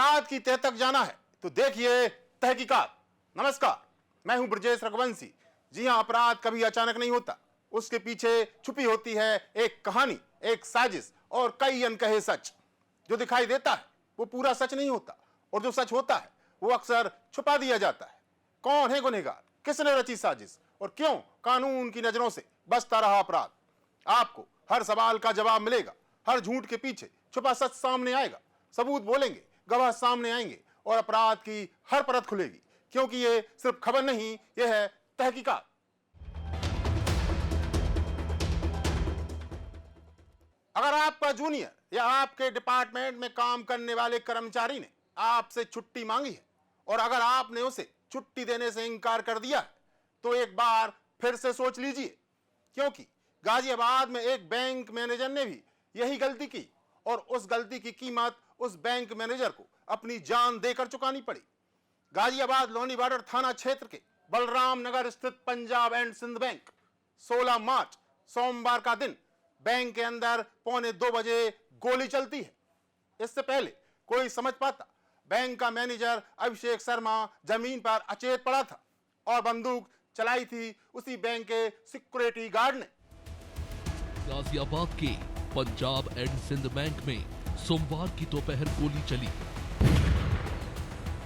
अपराध की तह तक जाना है तो देखिए तहकीकात। नमस्कार, मैं हूं ब्रजेश रघुवंशी। जी हां, अपराध कभी अचानक नहीं होता, उसके पीछे छुपी होती है एक कहानी, एक साजिश और कई अनकहे सच। जो दिखाई देता है वो पूरा सच नहीं होता, और जो सच होता है वो अक्सर छुपा दिया जाता है। कौन है गुनहगार, किसने रची साजिश, और क्यों कानून की नजरों से बचता रहा अपराध? आपको हर सवाल का जवाब मिलेगा, हर झूठ के पीछे छुपा सच सामने आएगा, सबूत बोलेंगे, गवाह सामने आएंगे और अपराध की हर परत खुलेगी। क्योंकि ये सिर्फ खबर नहीं, ये है तहकीकात। अगर आपका जूनियर या आपके डिपार्टमेंट में काम करने वाले कर्मचारी ने आपसे छुट्टी मांगी है और अगर आपने उसे छुट्टी देने से इनकार कर दिया है तो एक बार फिर से सोच लीजिए, क्योंकि गाजियाबाद में एक बैंक मैनेजर ने भी यही गलती की और उस गलती की कीमत उस बैंक मैनेजर को अपनी जान देकर चुकानी पड़ी। गाजियाबाद लोनी बॉर्डर थाना क्षेत्र के बलराम नगर स्थित पंजाब एंड सिंध बैंक, 16 मार्च सोमवार का दिन, बैंक के अंदर 1:45 बजे गोली चलती है। इससे पहले कोई समझ पाता, बैंक का मैनेजर अभिषेक शर्मा जमीन पर अचेत पड़ा था और बंदूक चलाई थी उसी बैंक के सिक्योरिटी गार्ड ने। गाजियाबाद के पंजाब एंड सिंध बैंक में सोमवार की दोपहर गोली चली।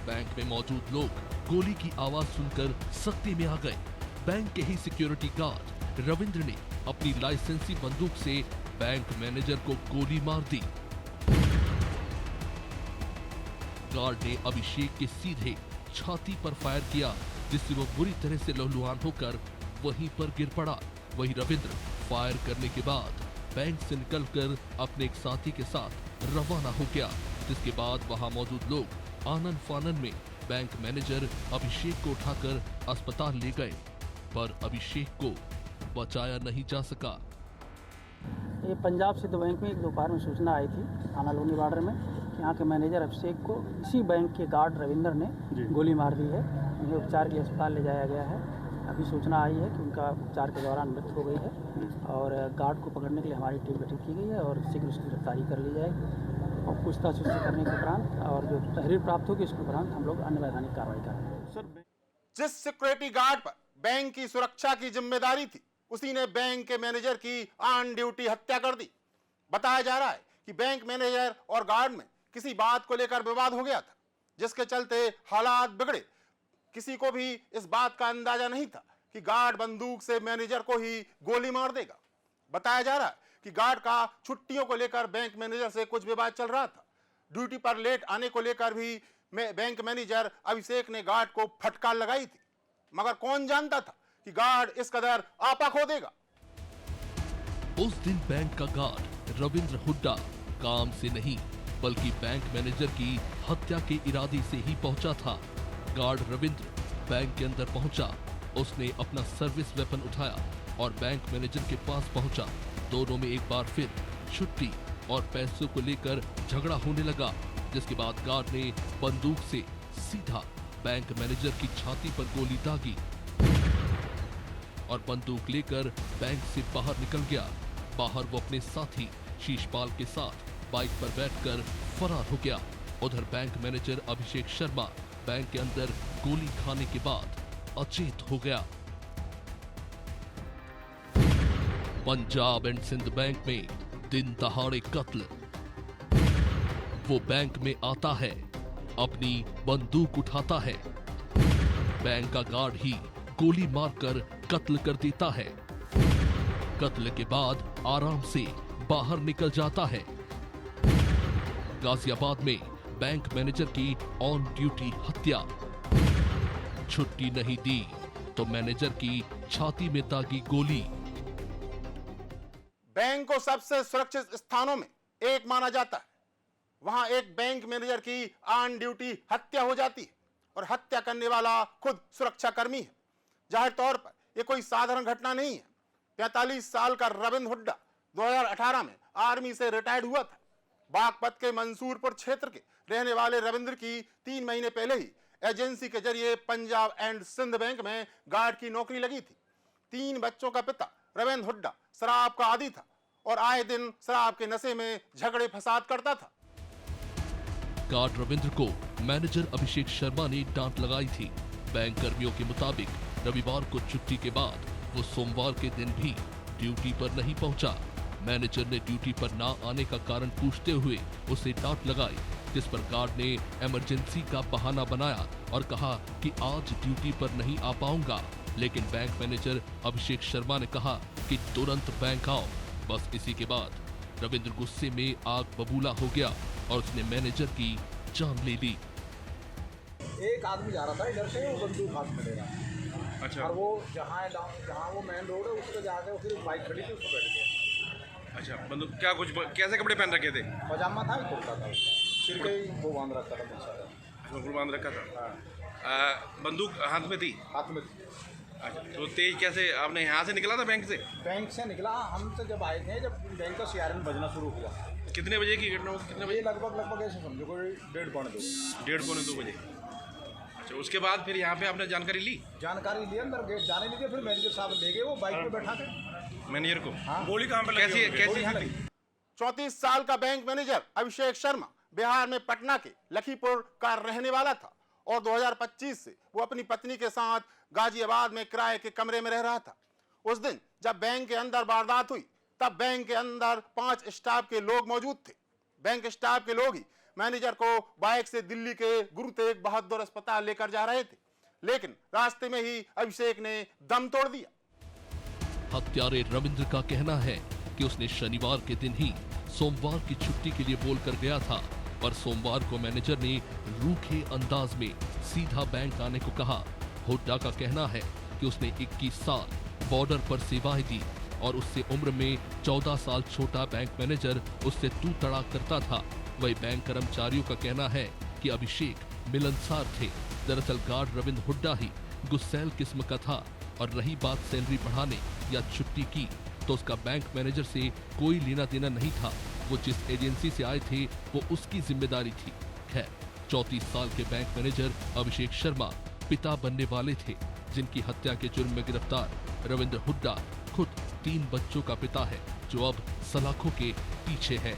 बैंक में मौजूद लोग गोली की आवाज सुनकर सख्ती में आ गए। बैंक के ही सिक्योरिटी गार्ड रविंद्र ने अपनी लाइसेंसी बंदूक से बैंक मैनेजर को गोली मार दी। गार्ड ने अभिषेक के सीधे छाती पर फायर किया, जिससे वो बुरी तरह से लहूलुहान होकर वहीं पर गिर पड़ा। वहीं रविंद्र फायर करने के बाद बैंक से निकलकर अपने एक साथी के साथ रवाना हो गया, जिसके बाद वहां मौजूद लोग आनन फानन में बैंक मैनेजर अभिषेक को उठाकर अस्पताल ले गए, पर अभिषेक को बचाया नहीं जा सका। ये पंजाब सिंध बैंक में एक दोपहर में सूचना आई थी थाना लोनी बॉर्डर में कि यहाँ के मैनेजर अभिषेक को इसी बैंक के गार्ड रविंद्र ने गोली मार दी है। उन्हें उपचार के लिए अस्पताल ले जाया गया है। अभी सूचना आई है कि उनका उपचार के दौरान मृत्यु हो गई है और गार्ड को पकड़ने के लिए हमारी टीम गठित की गई है और शीघ्र उसकी गिरफ्तारी कर ली जाएगी और पूछताछ उससे करने के उपरांत और जो तहरीर प्राप्त होगी उसके उपरांत हम लोग अन्य वैधानिक कार्रवाई करेंगे। जिस सिक्योरिटी गार्ड पर बैंक की सुरक्षा की जिम्मेदारी थी, उसी ने बैंक के मैनेजर की ऑन ड्यूटी हत्या कर दी। बताया जा रहा है कि बैंक मैनेजर और गार्ड में किसी बात को लेकर विवाद हो गया था, जिसके चलते हालात बिगड़े। किसी को भी इस बात का अंदाजा नहीं था कि गार्ड बंदूक से मैनेजर को ही गोली मार देगा। बताया जा रहा है कि गार्ड का छुट्टियों को लेकर बैंक मैनेजर से कुछ विवाद चल रहा था। ड्यूटी पर लेट आने को लेकर भी बैंक मैनेजर अभिषेक ने गार्ड को फटकार लगाई थी, मगर कौन जानता था कि गार्ड इस कदर आपा खो देगा। उस दिन बैंक का गार्ड रविंद्र हुड्डा काम से नहीं बल्कि बैंक मैनेजर की हत्या के इरादे से ही पहुंचा था। गार्ड रविंद्र बैंक के अंदर पहुंचा, उसने अपना सर्विस वेपन उठाया और बैंक मैनेजर के पास पहुंचा। दोनों में एक बार फिर छुट्टी और पैसों को लेकर झगड़ा होने लगा, जिसके बाद गार्ड ने बंदूक से सीधा बैंक मैनेजर की छाती पर गोली दागी और बंदूक लेकर बैंक से बाहर निकल गया। बाहर वो अपने साथी शीशपाल के साथ बाइक पर बैठकर फरार हो गया। उधर bank manager Abhishek Sharma bank के अंदर गोली खाने के बाद अचेत हो गया। पंजाब एंड सिंध बैंक में दिन दहाड़े कत्ल। वो बैंक में आता है, अपनी बंदूक उठाता है, बैंक का गार्ड ही गोली मारकर कत्ल कर देता है। कत्ल के बाद आराम से बाहर निकल जाता है। गाजियाबाद में बैंक मैनेजर की ऑन ड्यूटी हत्या। छुट्टी नहीं दी तो मैनेजर की छाती में दागी गोली। बैंक को सबसे सुरक्षित स्थानों में एक माना जाता है। वहां एक बैंक मैनेजर की ऑन ड्यूटी हत्या हो जाती है और हत्या करने वाला खुद सुरक्षा कर्मी है। जाहिर तौर पर यह कोई साधारण घटना नहीं है। 45 साल का रविंद्र हुड्डा 2018 में आर्मी से रिटायर्ड हुआ था। बागपत के मंसूरपुर क्षेत्र के रहने वाले रविंद्र की 3 महीने पहले ही एजेंसी के जरिए पंजाब एंड सिंध बैंक में गार्ड की नौकरी लगी थी। 3 बच्चों का पिता रविंद्र हुड्डा शराब का आदी था और आए दिन शराब के नशे में झगड़े फसाद करता था। गार्ड रविंद्र को मैनेजर अभिषेक शर्मा ने डांट लगाई थी। बैंक कर्मियों के मुताबिक रविवार को छुट्टी के बाद वो सोमवार के दिन भी ड्यूटी पर नहीं पहुंचा। मैनेजर ने ड्यूटी पर ना आने का कारण पूछते हुए उसे डांट लगाई, जिस पर गार्ड ने इमरजेंसी का बहाना बनाया और कहा कि आज ड्यूटी पर नहीं आ पाऊंगा। लेकिन बैंक मैनेजर अभिषेक शर्मा ने कहा कि तुरंत बैंक आओ। बस इसी के बाद रविंद्र गुस्से में आग बबूला हो गया और उसने मैनेजर की जान ले ली। एक आदमी जा रहा था इधर से, वो बंदूक हाथ में ले रहा है। अच्छा। और वो जहाँ वो मेन रोड है उस पर जाके फिर बाइक खड़ी थी, उसको बैठ गया। अच्छा, बंदूक क्या कुछ कैसे कपड़े पहन रखे थे? पजामा था, कुर्ता था, सिर के ही वो बांध रखा था बहुत सारा। बिल्कुल बांध रखा था। हाँ, बंदूक हाथ में थी? हाथ में थी। अच्छा, तो तेज कैसे आपने यहाँ से निकला था बैंक से? बैंक से निकला, हम तो जब आए थे, जब बैंक का सीआरएन बजना शुरू हुआ। कितने बजे की घटना हुई? कितने ये बजे? लगभग ऐसे समझो कोई 1:30-2। 1:30-2 बजे। अच्छा, उसके बाद फिर यहाँ पे आपने जानकारी ली? जानकारी ली, अंदर गेट जाने नहीं दिया, फिर मैनेजर साहब ले गए वो बाइक पे बैठा के। मैनेजर को? हाँ। गोली कहाँ पे लगी? कैसी यहाँ थी? लगी। 34 साल का बैंक मैनेजर अभिषेक शर्मा बिहार में पटना के लखीपुर का रहने वाला था और 2025 से वो अपनी पत्नी के साथ गाजियाबाद में किराए के कमरे में रह रहा था। उस दिन जब बैंक के अंदर वारदात हुई तब बैंक के अंदर 5 स्टाफ के लोग मौजूद थे। बैंक स्टाफ के लोग ही मैनेजर को बाइक से दिल्ली के गुरु तेग बहादुर अस्पताल लेकर जा रहे थे, लेकिन रास्ते में ही अभिषेक ने दम तोड़ दिया। हत्यारे रविंद्र का कहना है कि उसने शनिवार के दिन ही सोमवार की छुट्टी के लिए बोलकर गया था, पर सोमवार को मैनेजर ने रूखे अंदाज में सीधा बैंक आने को कहा। हुड्डा का कहना है कि उसने 21 साल बॉर्डर पर सेवाएं दी और उससे उम्र में 14 साल छोटा बैंक मैनेजर उससे तू तड़ाक करता था। वही बैंक कर्मचारियों का कहना है कि अभिषेक मिलनसार थे। दरअसल गार्ड रविंद्र हुड्डा ही गुस्सैल किस्म का था और रही बात सैलरी बढ़ाने या छुट्टी की तो उसका बैंक मैनेजर से कोई लेना देना नहीं था। वो जिस एजेंसी से आए थे वो उसकी जिम्मेदारी थी। खैर, 34 साल के बैंक मैनेजर अभिषेक शर्मा पिता बनने वाले थे, जिनकी हत्या के जुर्म में गिरफ्तार रविंद्र हुड्डा खुद 3 बच्चों का पिता है, जो अब सलाखों के पीछे है।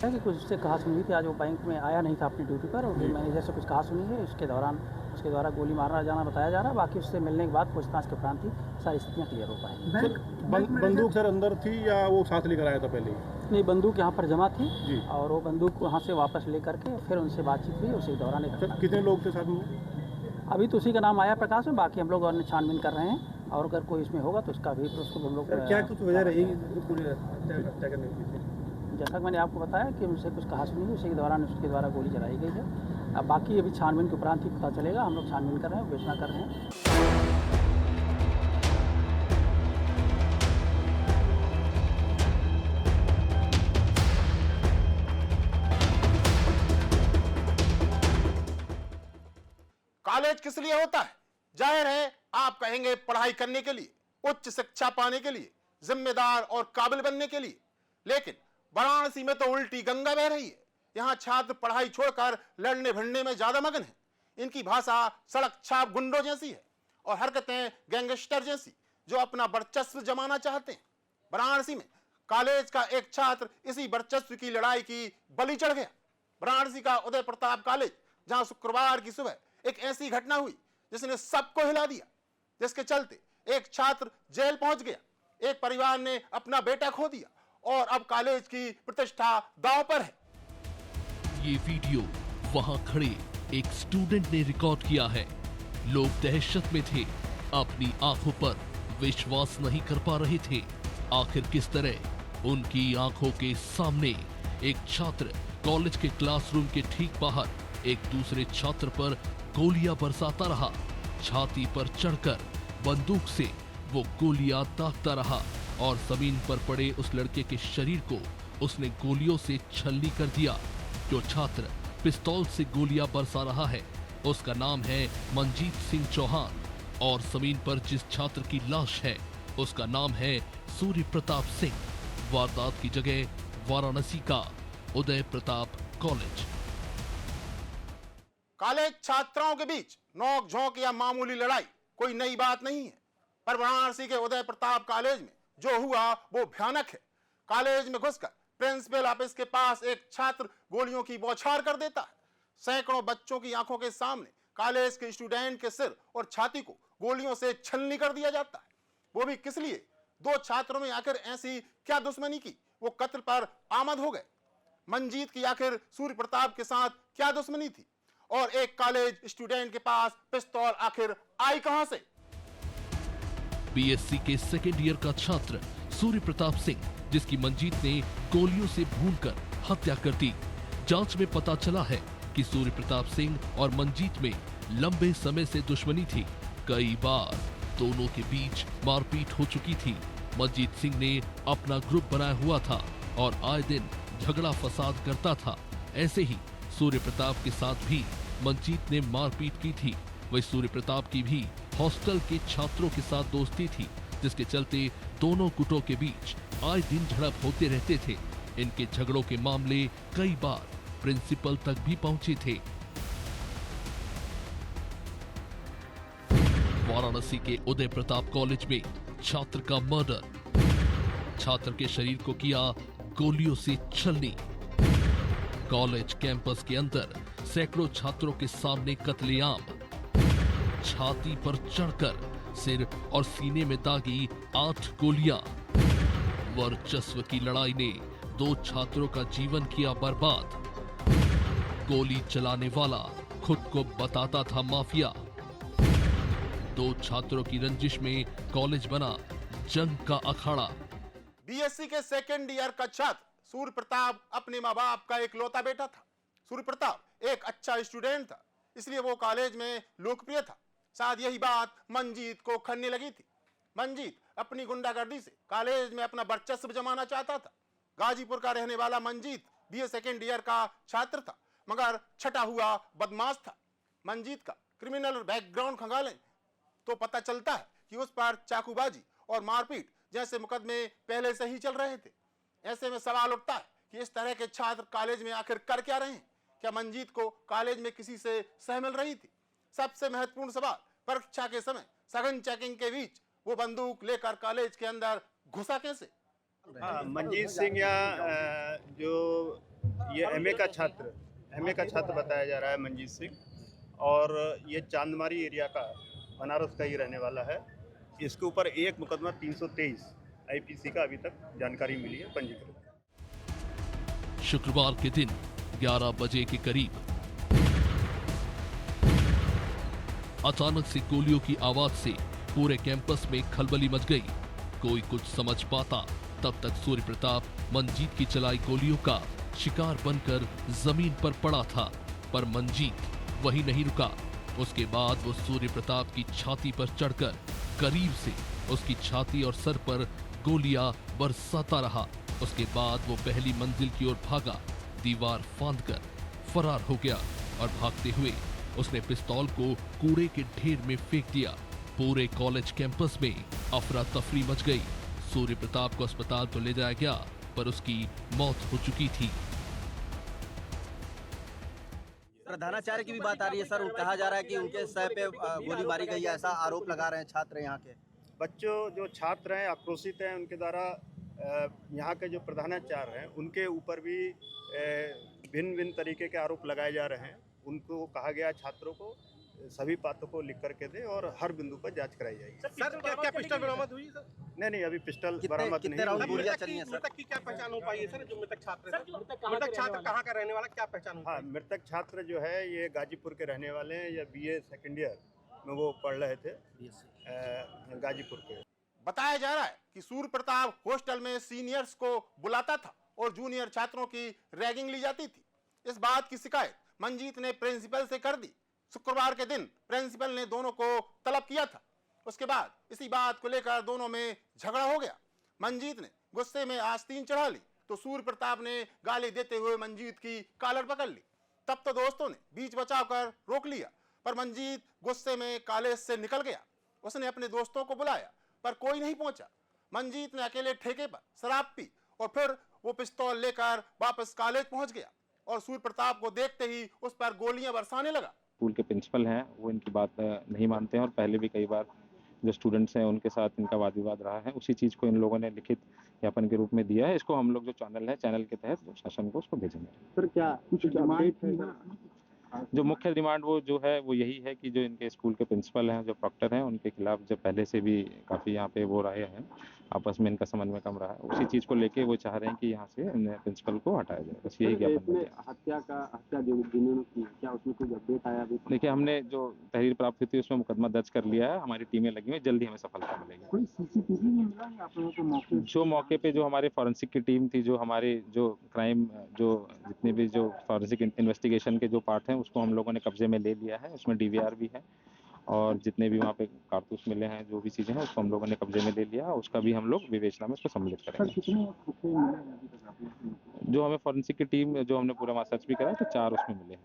कि कुछ उससे कहा सुनी थी, आज वो बैंक में आया नहीं था अपनी ड्यूटी पर और मैनेजर से कुछ कहा सुनी है। उसके दौरान उसके द्वारा गोली मारना जाना बताया जा रहा है। बाकी उससे मिलने के बाद पूछताछ के उपरांत ही सारी स्थितियाँ क्लियर हो पाएंगी। बंदूक सर अंदर थी या वो साथ लेकर आया था पहले? नहीं, बंदूक यहाँ पर जमा थी जी। और वो बंदूक वहाँ से वापस लेकर के फिर उनसे बातचीत हुई। उसी दौरान सर कितने लोग थे साथ में? अभी तो उसी का नाम आया प्रकाश में, बाकी हम लोग और छानबीन कर रहे हैं और अगर कोई इसमें होगा तो उसका भी तो उसको हम लोग क्या कुछ वजह रहेगी पूरी हत्या करने की? जैसा कि मैंने आपको बताया कि उनसे कुछ कहा सुनी है, उसी के दौरान उसके द्वारा गोली चलाई गई है। अब बाकी अभी छानबीन के उपरांत ही पता चलेगा। हम लोग छानबीन कर रहे हैं, विवेचना कर रहे हैं। कॉलेज किस लिए होता है? जाहिर है आप कहेंगे पढ़ाई करने के लिए, उच्च शिक्षा पाने के लिए, जिम्मेदार और काबिल बनने के लिए। लेकिन वाराणसी में तो उल्टी गंगा बह रही है। यहाँ छात्र पढ़ाई छोड़कर लड़ने भिड़ने में ज्यादा मगन है। इनकी भाषा सड़क छाप गुंडों जैसी है और हरकतें गैंगस्टर जैसी, जो अपना वर्चस्व जमाना चाहते हैं। वाराणसी में कॉलेज का एक छात्र इसी वर्चस्व की लड़ाई की बलि चढ़ गया। वाराणसी का उदय प्रताप कॉलेज, जहां शुक्रवार की सुबह एक ऐसी घटना हुई जिसने सबको हिला दिया, जिसके चलते एक छात्र जेल पहुंच गया, एक परिवार ने अपना बेटा खो दिया और अब कॉलेज की प्रतिष्ठा दांव पर है। ये वीडियो वहां खड़े एक स्टूडेंट ने रिकॉर्ड किया है। लोग दहशत में थे, अपनी आंखों पर विश्वास नहीं कर पा रहे थे। आखिर किस तरह उनकी आंखों के सामने एक छात्र कॉलेज के क्लासरूम के ठीक बाहर एक दूसरे छात्र पर गोलियां बरसाता रहा। छाती पर चढ़कर बंदूक से वो गोलियां दागता रहा और जमीन पर पड़े उस लड़के के शरीर को उसने गोलियों से छलनी कर दिया। जो छात्र पिस्तौल से गोलियां बरसा रहा है उसका नाम है मनजीत सिंह चौहान और जमीन पर जिस छात्र की लाश है उसका नाम है सूर्य प्रताप सिंह। वारदात की जगह वाराणसी का उदय प्रताप कॉलेज। कॉलेज छात्राओं के बीच नोक झोंक या मामूली लड़ाई कोई नई बात नहीं है, पर वाराणसी के उदय प्रताप कॉलेज में जो हुआ वो भयानक है। कॉलेज में घुसकर प्रिंसिपल ऑफिस के पास एक छात्र गोलियों की बौछार कर देता है। सैकड़ों बच्चों की आंखों के सामने कॉलेज के स्टूडेंट के सिर और छाती को गोलियों से छलनी कर दिया जाता है। वो भी किस लिए? दो छात्रों में आखिर ऐसी क्या दुश्मनी की वो कत्ल पर आमद हो गए? मंजीत की आखिर सूर्य प्रताप के साथ क्या दुश्मनी थी? और एक कॉलेज स्टूडेंट के पास पिस्तौल आखिर आई कहां से? बीएससी के सेकेंड ईयर का छात्र सूर्य प्रताप सिंह, जिसकी मंजीत ने गोलियों से भूनकर हत्या कर दी। जांच में पता चला है कि सूर्य प्रताप सिंह और मंजीत में लंबे समय से दुश्मनी थी। कई बार दोनों के बीच मारपीट हो चुकी थी। मंजीत सिंह ने अपना ग्रुप बनाया हुआ था और आए दिन झगड़ा फसाद करता था। ऐसे ही सूर्य प्रताप के साथ भी मंजीत ने मारपीट की थी। वही सूर्य प्रताप की भी हॉस्टल के छात्रों के साथ दोस्ती थी, जिसके चलते दोनों गुटों के बीच आए दिन झड़प होते रहते थे। इनके झगड़ों के मामले कई बार प्रिंसिपल तक भी पहुंचे थे। वाराणसी के उदय प्रताप कॉलेज में छात्र का मर्डर। छात्र के शरीर को किया गोलियों से छलनी। कॉलेज कैंपस के अंदर सैकड़ों छात्रों के सामने कत्लेआम। छाती पर चढ़कर सिर और सीने में दागी 8 गोलियां। वर्चस्व की लड़ाई ने 2 छात्रों का जीवन किया बर्बाद। गोली चलाने वाला खुद को बताता था माफिया। 2 छात्रों की रंजिश में कॉलेज बना जंग का अखाड़ा। बीएससी के सेकेंड ईयर का छात्र सूर्य प्रताप अपने माँ बाप का इकलौता बेटा था। सूर्य प्रताप एक अच्छा स्टूडेंट था, इसलिए वो कॉलेज में लोकप्रिय था। शायद यही बात मंजीत को खलने लगी थी। मंजीत अपनी गुंडागर्दी से कॉलेज में अपना वर्चस्व जमाना चाहता था। गाजीपुर का रहने वाला मंजीत बीए सेकेंड ईयर का छात्र था, मगर छटा हुआ बदमाश था। मंजीत का क्रिमिनल बैकग्राउंड खंगालें तो पता चलता है कि उस पर चाकूबाजी और मारपीट जैसे मुकदमे पहले से ही चल रहे थे। ऐसे में सवाल उठता है कि इस तरह के छात्र कॉलेज में आखिर कर क्या रहे हैं? क्या मंजीत को कॉलेज में किसी से सह मिल रही थी? सबसे महत्वपूर्ण सवाल, परीक्षा के समय सघन चेकिंग के बीच वो बंदूक लेकर कॉलेज के अंदर घुसा कैसे? मंजीत सिंह या जो ये एमए का छात्र बताया जा रहा है मंजीत सिंह, और ये चांदमारी एरिया का बनारस का ही रहने वाला है। इसके ऊपर एक मुकदमा 323 आईपीसी का अभी तक जानकारी मिली है पंजीकृत। शुक्रवार के दिन 11 बजे के करीब अचानक से गोलियों की आवाज से पूरे कैंपस में खलबली मच गई। कोई कुछ समझ पाता तब तक सूर्य प्रताप मंजीत की चलाई गोलियों का शिकार बनकर जमीन पर पड़ा था। पर मंजीत वही नहीं रुका। उसके बाद वो सूर्य प्रताप की छाती पर चढ़कर करीब से उसकी छाती और सर पर गोलियां बरसाता रहा। उसके बाद वो पहली मंजिल की ओर भागा, दीवार फांदकर फरार हो गया और भागते हुए उसने पिस्तौल को कूड़े के ढेर में फेंक दिया। पूरे कॉलेज कैंपस में अफरा तफरी मच गई। सूर्य प्रताप को अस्पताल तो ले जाया गया, पर उसकी मौत हो चुकी थी। प्रधानाचार्य की भी बात आ रही है सर, कहा जा रहा है कि उनके सर पे गोली मारी गई है, ऐसा आरोप लगा रहे हैं छात्र यहाँ के। बच्चों जो छात्र हैं आक्रोशित हैं, उनके द्वारा यहाँ के जो प्रधानाचार्य हैं उनके ऊपर भी भिन्न भिन्न तरीके के आरोप लगाए जा रहे हैं। उनको कहा गया छात्रों को सभी बातों को लिख करके दे और हर बिंदु पर जांच कराई जाएगी। सर क्या पिस्टल बरामद हुई सर? नहीं अभी पिस्टल बरामद नहीं हुई। मृतक की क्या पहचान हो पाई है सर? जो मृतक छात्र है, मृतक छात्र कहाँ का रहने वाला, क्या पहचान हो? हाँ, मृतक छात्र जो है ये गाजीपुर के रहने वाले हैं, या बीए सेकेंड ईयर में वो पढ़ रहे थे गाजीपुर के। बताया जा रहा है कि सूर्य प्रताप हॉस्टल में सीनियर्स को बुलाता था और जूनियर छात्रों की रैगिंग ली जाती थी। इस बात की शिकायत मंजीत ने प्रिंसिपल से कर दी। शुक्रवार के दिन प्रिंसिपल ने दोनों को तलब किया था। उसके बाद इसी बात को लेकर दोनों में झगड़ा हो गया। मंजीत ने गुस्से में आस्तीन चढ़ा ली तो सूर्य प्रताप ने गाली देते हुए मंजीत की कॉलर पकड़ ली। तब तो दोस्तों ने बीच बचाव कर रोक लिया, पर मंजीत गुस्से में कॉलेज से निकल गया। उसने अपने दोस्तों को बुलाया पर कोई नहीं पहुंचा। मंजीत ने अकेले ठेके पर शराब पी और फिर वो पिस्तौल लेकर वापस कॉलेज पहुंच गया और सूर्य प्रताप को देखते ही उस पर गोलियां बरसाने लगा। स्कूल के प्रिंसिपल हैं, वो इनकी बात नहीं मानते हैं और पहले भी कई बार जो स्टूडेंट्स हैं उनके साथ इनका वाद विवाद रहा है, उसी चीज़ को इन लोगों ने लिखित ज्ञापन के रूप में दिया है। इसको हम लोग जो चैनल है, चैनल के तहत जो शासन को उसको भेजेंगे। सर क्या कुछ अपडेट है? जो मुख्य डिमांड वो जो है वो यही है कि जो इनके स्कूल के प्रिंसिपल हैं, जो प्रॉक्टर हैं, उनके खिलाफ जो पहले से भी काफ़ी यहाँ पे वो रहे हैं, आपस में इनका समन्वय कम रहा है, उसी चीज़ को लेके वो चाह रहे हैं कि यहाँ से प्रिंसिपल को हटाया जाए। बस यही ज्ञापन है। हत्या जिन्होंने की, क्या उसमें कुछ अपडेट आया अभी? देखिए, हमने जो तहरीर प्राप्त हुई थी उसमें मुकदमा दर्ज कर लिया है, हमारी टीमें लगी हुई, जल्दी हमें सफलता मिलेगी। कोई सीसीटीवी नहीं मिला है आप लोगों को मौके? जो मौके पे जो हमारे फॉरेंसिक की टीम थी, जो हमारे जो क्राइम जो जितने भी जो फॉरेंसिक इन्वेस्टिगेशन के जो पार्ट हैं उसको हम लोगों ने कब्जे में ले लिया है। उसमें डीवीआर भी है और जितने भी वहाँ पे कारतूस मिले हैं, जो भी चीज़ें हैं उसको हम लोगों ने कब्जे में ले लिया है। उसका भी हम लोग विवेचना में उसको सम्मिलित करेंगे। जो हमें फॉरेंसिक की टीम जो हमने पूरा वहाँ सर्च भी करा तो 4 उसमें मिले हैं।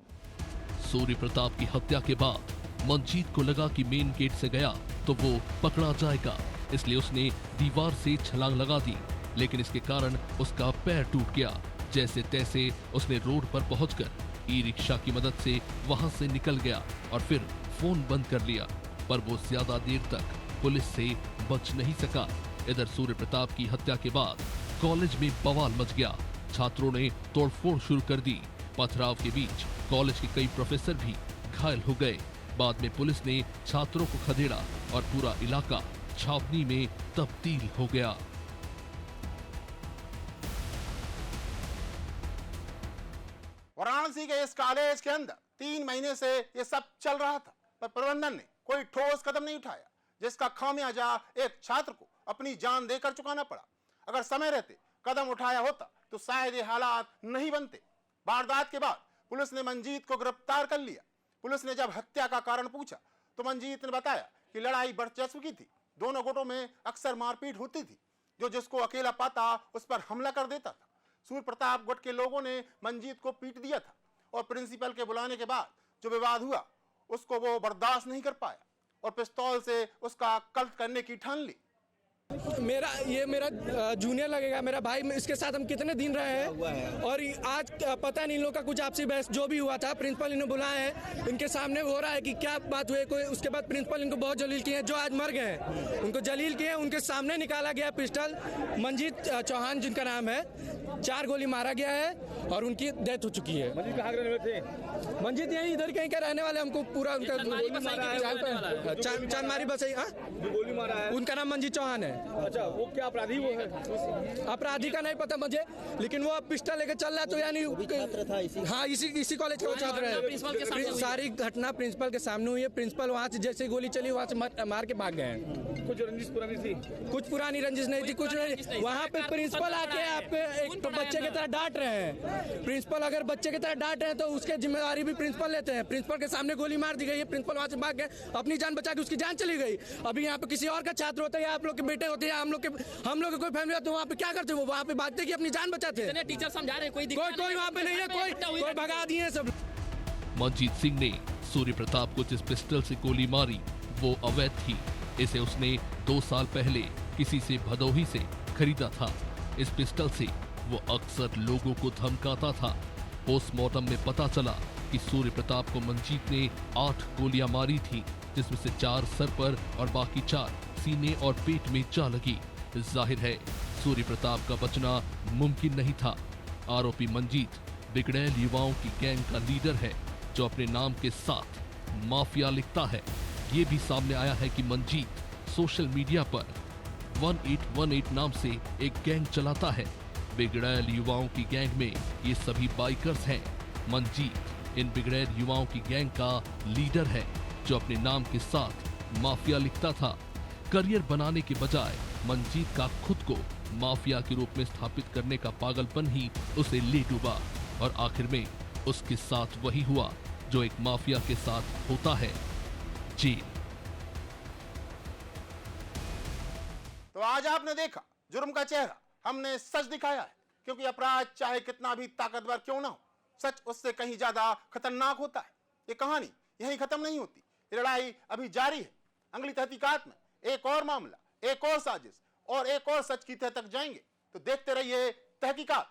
सूर्य प्रताप की हत्या के बाद मंजीत को लगा कि मेन गेट से गया तो वो पकड़ा जाएगा, इसलिए उसने दीवार से छलांग लगा दी, लेकिन इसके कारण उसका पैर टूट गया। जैसे तैसे उसने रोड पर पहुंचकर ई रिक्शा की मदद से वहां से निकल गया और फिर फोन बंद कर लिया, पर वो ज्यादा देर तक पुलिस से बच नहीं सका। इधर सूर्य प्रताप की हत्या के बाद कॉलेज में बवाल मच गया, छात्रों ने तोड़फोड़ शुरू कर दी। पथराव के बीच कॉलेज के कई प्रोफेसर भी घायल हो गए। बाद में पुलिस ने छात्रों को खदेड़ा और पूरा इलाका छावनी में तब्दील हो गया। वाराणसी के इस कॉलेज के अंदर 3 महीने से ये सब चल रहा था, पर प्रबंधन ने कोई ठोस कदम नहीं उठाया, जिसका खामियाजा एक छात्र को अपनी जान देकर चुकाना पड़ा। अगर समय रहते कदम उठाया होता तो शायद ये हालात नहीं बनते। वारदात के बाद पुलिस ने मंजीत को गिरफ्तार कर लिया। पुलिस ने जब हत्या का कारण पूछा तो मंजीत ने बताया कि लड़ाई वर्चस्व की थी, दोनों गुटों में अक्सर मारपीट होती थी, जो जिसको अकेला पाता उस पर हमला कर देता था। सूर्य प्रताप गुट के लोगों ने मंजीत को पीट दिया था और प्रिंसिपल के बुलाने के बाद जो विवाद हुआ उसको वो बर्दाश्त नहीं कर पाया और पिस्तौल से उसका कत्ल करने की ठान ली। मेरा जूनियर लगेगा, मेरा भाई, इसके साथ हम कितने दिन रहे हैं और आज पता नहीं इन लोग का कुछ आपसी बहस जो भी हुआ था, प्रिंसिपल इन्हें बुलाए हैं, इनके सामने हो रहा है कि क्या बात हुई। कोई उसके बाद प्रिंसिपल इनको बहुत जलील किए हैं, जो आज मर गए हैं उनको जलील किए, उनके सामने निकाला गया पिस्टल। मंजीत चौहान जिनका नाम है, 4 गोली मारा गया है और उनकी डेथ हो चुकी है। मंजीत कहाँ के रहने वाले थे? मंजीत यहीं इधर कहीं का रहने वाले, हमको पूरा उनका चांदमारी बसई, गोली मारा है, उनका नाम मंजीत चौहान है। अच्छा, वो क्या अपराधी वो है? अपराधी का नहीं पता मुझे, लेकिन वो पिस्टल लेके चल रहा है तो यानी हाँ इसी कॉलेज का वो छात्र है। सारी घटना प्रिंसिपल के सामने हुई है। प्रिंसिपल वहाँ से जैसे गोली चली वहाँ से मार के भाग गए हैं। कुछ रंजिश पुरानी थी? कुछ पुरानी रंजिश नहीं थी, कुछ नहीं। वहाँ पे प्रिंसिपल आके आपके एक बच्चे की तरह डांट रहे हैं। प्रिंसिपल अगर बच्चे की तरह डांट रहे हैं तो उसके जिम्मेदारी भी प्रिंसिपल लेते हैं। प्रिंसिपल के सामने गोली मार दी गई है, प्रिंसिपल वहाँ से भाग गए, अपनी जान बचा के उसकी जान चली गई। अभी यहाँ पे किसी और का छात्र होता है या आप लोग के बेटे होते हैं, हम लोग के कोई फैमिली होता है, वहाँ पे क्या करते हैं? वो वहाँ पे भागते कि अपनी जान बचाते हैं। टीचर समझा रहे हैं, कोई वहाँ पे नहीं है, कोई भगा दिए सब। मंजीत सिंह ने सूर्य प्रताप को जिस पिस्टल से गोली मारी वो अवैध थी। इसे उसने 2 साल पहले किसी से भदोही से खरीदा था। इस पिस्टल से वो अक्सर लोगों को धमकाता था। पोस्टमार्टम में पता चला कि सूर्य प्रताप को मंजीत ने 8 गोलियां मारी थी, जिसमें से 4 सर पर और बाकी 4 सीने और पेट में जा लगी। जाहिर है सूर्य प्रताप का बचना मुमकिन नहीं था। आरोपी मंजीत बिगड़ैल युवाओं की गैंग का लीडर है, जो अपने नाम के साथ माफिया लिखता है। ये भी सामने आया है कि मंजीत सोशल मीडिया पर 1818 नाम से एक गैंग चलाता है। बिगड़ैल युवाओं की गैंग में ये सभी बाइकर्स हैं। मंजीत इन बिगड़ैल युवाओं की गैंग का लीडर है, जो अपने नाम के साथ माफिया लिखता था। करियर बनाने के बजाय मंजीत का खुद को माफिया के रूप में स्थापित करने का पागलपन ही उसे ले डूबा और आखिर में उसके साथ वही हुआ जो एक माफिया के साथ होता है, जेल। तो आज आपने देखा जुर्म का चेहरा, हमने सच दिखाया है, क्योंकि अपराध चाहे कितना भी ताकतवर क्यों ना हो, सच उससे कहीं ज्यादा खतरनाक होता है। ये कहानी यहीं खत्म नहीं होती, ये लड़ाई अभी जारी है। अगली तहकीकात में एक और मामला, एक और साजिश और एक और सच की तह तक जाएंगे। तो देखते रहिए तहकीकात।